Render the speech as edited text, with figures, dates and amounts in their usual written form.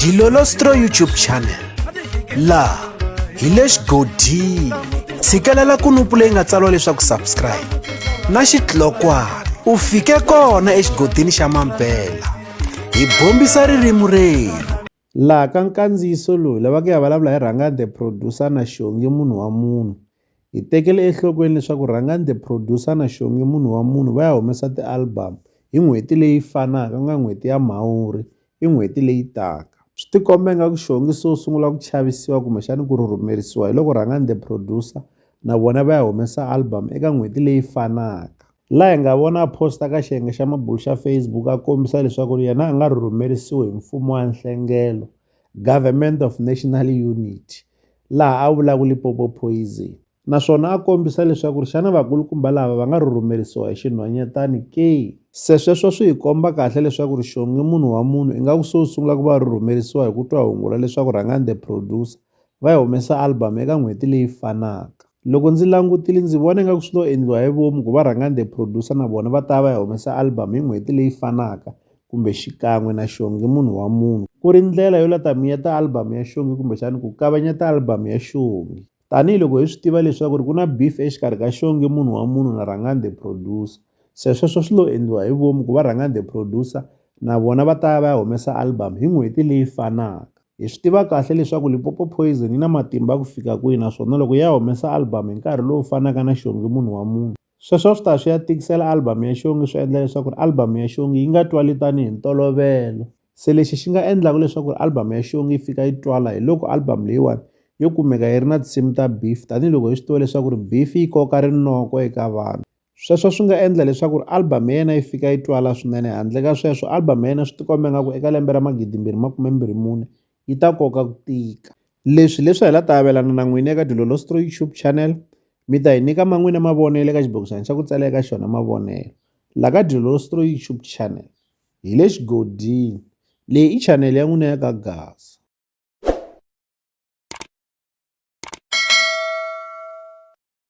Dilolostro YouTube channel laha hi le xigodini tshikelela kunupu leyi nga tsariwa leswaku subscribe na xitlokwana u fike kona exigodini xa Mampela hi bombisa ririmi rero laha ka nkandziyiso lowu lava ku ya vulavula hi Rhangani the Producer na Shongi munhu wa munhu hi tekele enhlokweni leswaku Rhangani the Producer na Shongi munhu wa munhu va ya humesa ti-album hi n'hweti leyi fanaka ku nga n'hweti ya Mhawuri i n'hweti leyi taka swi tikomba nga ku Shongi so sungula ku chavisiwa kumbexani ku rhumerisiwa hi loko Rhangani the Producer na vona va ya humesa album eka n'hweti leyi fanaka laha hi nga vona posta ka xiyenge xa mabulu xa Facebook a kombisa leswaku yena a nga rhumerisiwi hi mfumo wa nhlengelo Government of National Unity laha a vulaka Limpopo Poison naswona a kombisa leswaku xana vakulukumba lava va nga rhumerisiwa hi xinhwanyatani ke se sweswo swi hi komba kahle leswaku Shongi munhu wa munhu i nga ku so sungula ku va rhumerisiwa hi ku twa hungula leswaku Rhangani the Producer va ya humesa album eka n'hweti leyi fanaka loko ndzi langutile ndzi vona nga ku swi lo endliwa hi vomu ku va Rhangani the Producer na vona va ta va ya humesa album hi n'hweti leyi fanaka kumbe xikan'we na Shongi munhu wa munhu ku ri ndlela yo lata miyeta album ya Shongi kumbexani ku kavanyeta album ya Shongi tanihiloko hi swi tiva leswaku ku na beef exikarhi ka Shongi munhu wa munhu na Rhangani the Producer se sweswo swi lo endliwa hi vomu ku va Rhangani the Producer na vona va ta va ya humesa album hi n'hweti leyi fanaka hi swi tiva kahle leswaku Limpopo Poison yi na matimba ku fika kwihi naswona loko ya humesa album hi nkarhi lowu fanaka na Shongi munhu wa munhu sweswo swi ta swi ya tikisela album ya Shongi swi endla leswaku album ya Shongi yi nga twali tanihi ntolovelo se lexi xi nga endlaka leswaku album ya Shongi yi fika yi twala hi loko album leyiwani yo kumeka yi ri na tinsimu ta beef tanihiloko hi swi tiva leswaku beef yi koka rinoko eka vanhu sweswo swi nga endla leswaku album ya yena yi fika yi twala swinene handle ka sweswo album ya yena swi tikomba nga ku eka lembe ra 2024 yi ta koka ku tika leswi hi la ta avelana na n'wini eka Dilolostro YouTube channel mi ta hi nyika man'wini mavonelo eka xibokisana xa ku tsala eka xona mavonelo la ka Dilolostro YouTube channel hi le xigodini leyi i channel ya n'wina ya ka Gaza.